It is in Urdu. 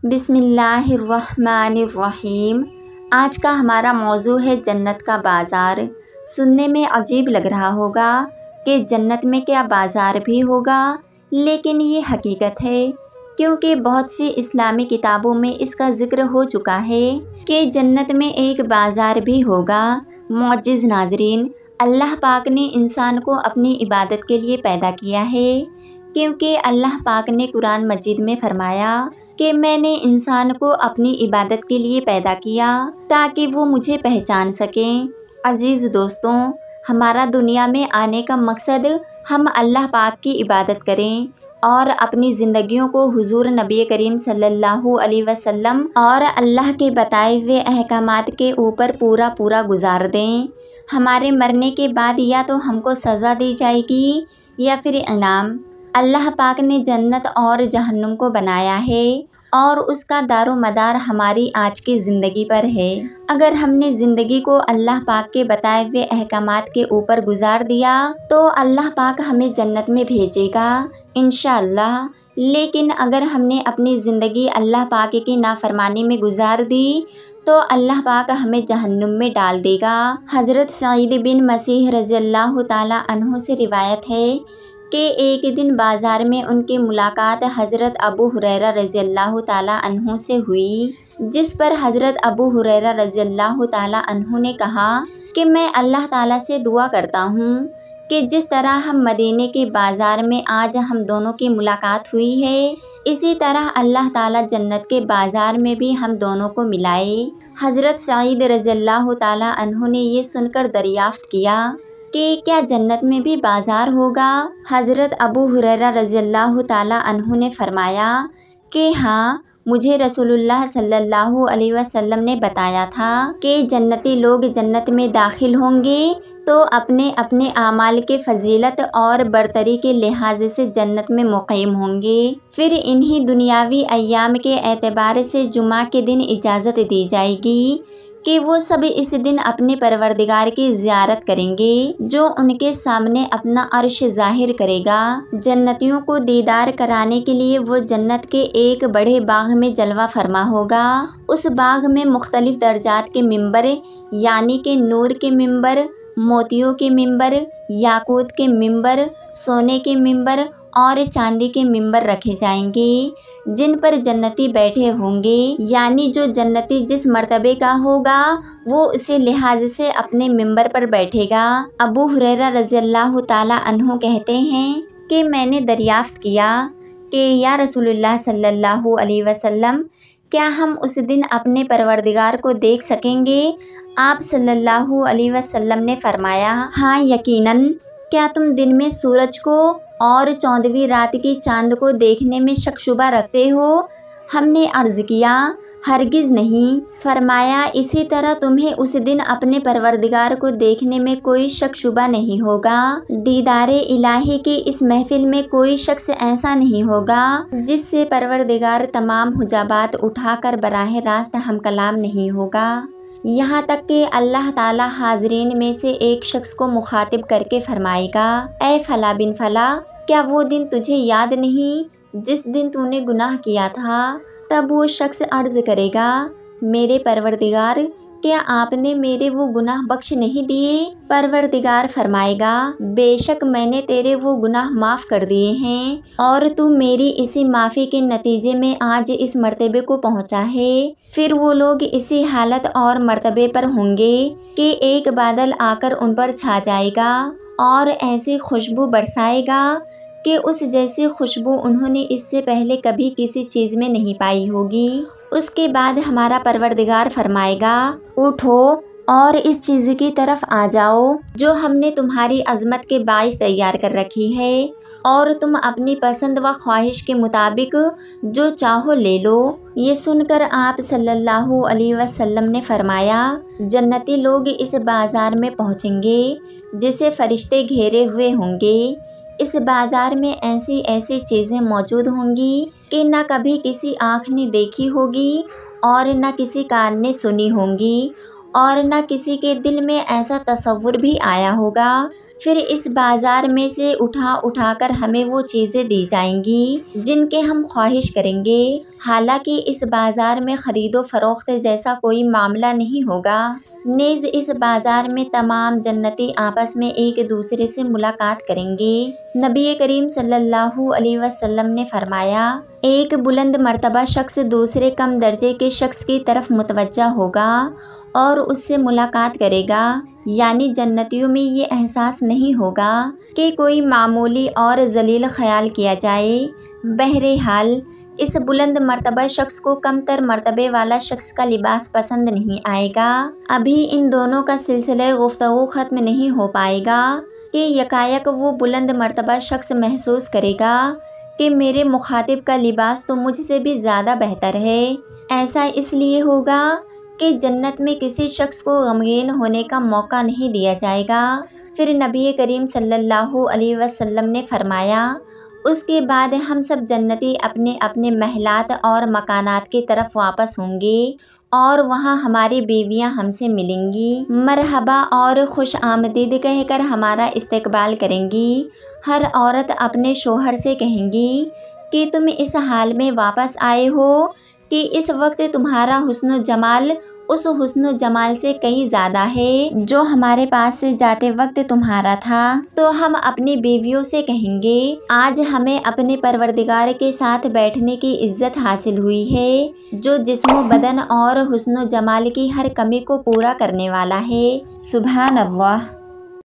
بسم اللہ الرحمن الرحیم۔ آج کا ہمارا موضوع ہے جنت کا بازار۔ سننے میں عجیب لگ رہا ہوگا کہ جنت میں کیا بازار بھی ہوگا، لیکن یہ حقیقت ہے، کیونکہ بہت سی اسلامی کتابوں میں اس کا ذکر ہو چکا ہے کہ جنت میں ایک بازار بھی ہوگا۔ معزز ناظرین، اللہ پاک نے انسان کو اپنی عبادت کے لیے پیدا کیا ہے، کیونکہ اللہ پاک نے قرآن مجید میں فرمایا کہ میں نے انسان کو اپنی عبادت کے لیے پیدا کیا تاکہ وہ مجھے پہچان سکیں۔ عزیز دوستوں، ہمارا دنیا میں آنے کا مقصد ہم اللہ پاک کی عبادت کریں اور اپنی زندگیوں کو حضور نبی کریم صلی اللہ علیہ وسلم اور اللہ کے بتائے ہوئے احکامات کے اوپر پورا گزار دیں۔ ہمارے مرنے کے بعد یا تو ہم کو سزا دی جائے گی یا پھر انعام۔ اللہ پاک نے جنت اور جہنم کو بنایا ہے اور اس کا دار و مدار ہماری آج کی زندگی پر ہے۔ اگر ہم نے زندگی کو اللہ پاک کے بتائے ہوئے احکامات کے اوپر گزار دیا تو اللہ پاک ہمیں جنت میں بھیجے گا انشاءاللہ، لیکن اگر ہم نے اپنی زندگی اللہ پاک کی نافرمانی میں گزار دی تو اللہ پاک ہمیں جہنم میں ڈال دے گا۔ حضرت سعید بن مسیح رضی اللہ تعالی عنہ سے روایت ہے کہ ایک دن بازار میں ان کی ملاقات حضرت ابو ہریرہ رضی اللہ تعالی عنہ سے ہوئی، جس پر حضرت ابو ہریرہ رضی اللہ تعالی عنہ نے کہا کہ میں اللہ تعالی سے دعا کرتا ہوں کہ جس طرح ہم مدینے کے بازار میں آج ہم دونوں کی ملاقات ہوئی ہے، اسی طرح اللہ تعالی جنت کے بازار میں بھی ہم دونوں کو ملائے۔ حضرت سعید رضی اللہ تعالی عنہ نے یہ سن کر دریافت کیا کہ کیا جنت میں بھی بازار ہوگا؟ حضرت ابو ہریرہ رضی اللہ تعالی عنہ نے فرمایا کہ ہاں، مجھے رسول اللہ صلی اللہ علیہ وسلم نے بتایا تھا کہ جنتی لوگ جنت میں داخل ہوں گے تو اپنے اپنے اعمال کے فضیلت اور برتری کے لحاظ سے جنت میں مقیم ہوں گے۔ پھر انہی دنیاوی ایام کے اعتبار سے جمعہ کے دن اجازت دی جائے گی کہ وہ سب اس دن اپنے پروردگار کی زیارت کریں گے، جو ان کے سامنے اپنا عرش ظاہر کرے گا۔ جنتیوں کو دیدار کرانے کے لیے وہ جنت کے ایک بڑے باغ میں جلوہ فرما ہوگا۔ اس باغ میں مختلف درجات کے ممبر، یعنی کہ نور کے ممبر، موتیوں کے ممبر، یاقوت کے ممبر، سونے کے ممبر اور چاندی کے ممبر رکھے جائیں گے، جن پر جنتی بیٹھے ہوں گے، یعنی جو جنتی جس مرتبے کا ہوگا وہ اسی لحاظ سے اپنے ممبر پر بیٹھے گا۔ ابو ہریرہ رضی اللہ تعالی عنہ کہتے ہیں کہ میں نے دریافت کیا کہ یا رسول اللہ صلی اللہ علیہ وسلم، کیا ہم اس دن اپنے پروردگار کو دیکھ سکیں گے؟ آپ صلی اللہ علیہ وسلم نے فرمایا، ہاں یقیناً۔ کیا تم دن میں سورج کو اور 14ویں رات کی چاند کو دیکھنے میں شک شبہ رکھتے ہو؟ ہم نے عرض کیا، ہرگز نہیں۔ فرمایا، اسی طرح تمہیں اس دن اپنے پروردگار کو دیکھنے میں کوئی شک شبہ نہیں ہوگا۔ دیدار الہی کی اس محفل میں کوئی شخص ایسا نہیں ہوگا جس سے پروردگار تمام حجابات اٹھا کر براہ راست ہم کلام نہیں ہوگا، یہاں تک کہ اللہ تعالی حاضرین میں سے ایک شخص کو مخاطب کر کے فرمائے گا، اے فلاں بن فلاں، کیا وہ دن تجھے یاد نہیں جس دن تو نے گناہ کیا تھا؟ تب وہ شخص عرض کرے گا، میرے پروردگار، کیا آپ نے میرے وہ گناہ بخش نہیں دیے؟ پروردگار فرمائے گا، بے شک میں نے تیرے وہ گناہ معاف کر دیے ہیں اور تو میری اسی معافی کے نتیجے میں آج اس مرتبے کو پہنچا ہے۔ پھر وہ لوگ اسی حالت اور مرتبے پر ہوں گے کہ ایک بادل آ کر ان پر چھا جائے گا اور ایسی خوشبو برسائے گا کہ اس جیسی خوشبو انہوں نے اس سے پہلے کبھی کسی چیز میں نہیں پائی ہوگی۔ اس کے بعد ہمارا پروردگار فرمائے گا، اٹھو اور اس چیز کی طرف آ جاؤ جو ہم نے تمہاری عظمت کے باعث تیار کر رکھی ہے، اور تم اپنی پسند و خواہش کے مطابق جو چاہو لے لو۔ یہ سن کر آپ صلی اللہ علیہ وسلم نے فرمایا، جنتی لوگ اس بازار میں پہنچیں گے جسے فرشتے گھیرے ہوئے ہوں گے۔ اس بازار میں ایسی ایسی چیزیں موجود ہوں گی کہ نہ کبھی کسی آنکھ نے دیکھی ہوگی اور نہ کسی کان نے سنی ہوں گی، اور نہ کسی کے دل میں ایسا تصور بھی آیا ہوگا۔ پھر اس بازار میں سے اٹھا کر ہمیں وہ چیزیں دی جائیں گی جن کے ہم خواہش کریں گے۔ حالانکہ اس بازار میں خرید و فروخت جیسا کوئی معاملہ نہیں ہوگا۔ نیز اس بازار میں تمام جنتی آپس میں ایک دوسرے سے ملاقات کریں گے۔ نبی کریم صلی اللہ علیہ وسلم نے فرمایا، ایک بلند مرتبہ شخص دوسرے کم درجے کے شخص کی طرف متوجہ ہوگا اور اس سے ملاقات کرے گا، یعنی جنتیوں میں یہ احساس نہیں ہوگا کہ کوئی معمولی اور ذلیل خیال کیا جائے۔ بہرحال اس بلند مرتبہ شخص کو کم تر مرتبے والا شخص کا لباس پسند نہیں آئے گا۔ ابھی ان دونوں کا سلسلہ گفتگو ختم نہیں ہو پائے گا کہ یکایک وہ بلند مرتبہ شخص محسوس کرے گا کہ میرے مخاطب کا لباس تو مجھ سے بھی زیادہ بہتر ہے۔ ایسا اس لیے ہوگا کہ جنت میں کسی شخص کو غمگین ہونے کا موقع نہیں دیا جائے گا۔ پھر نبی کریم صلی اللہ علیہ وسلم نے فرمایا، اس کے بعد ہم سب جنتی اپنے اپنے محلات اور مکانات کی طرف واپس ہوں گے اور وہاں ہماری بیویاں ہم سے ملیں گی، مرحبا اور خوش آمدید کہہ کر ہمارا استقبال کریں گی۔ ہر عورت اپنے شوہر سے کہیں گی کہ تم اس حال میں واپس آئے ہو کہ اس وقت تمہارا حسن و جمال اس حسن و جمال سے کئی زیادہ ہے جو ہمارے پاس سے جاتے وقت تمہارا تھا۔ تو ہم اپنی بیویوں سے کہیں گے، آج ہمیں اپنے پروردگار کے ساتھ بیٹھنے کی عزت حاصل ہوئی ہے جو جسم و بدن اور حسن و جمال کی ہر کمی کو پورا کرنے والا ہے۔ سبحان اللہ۔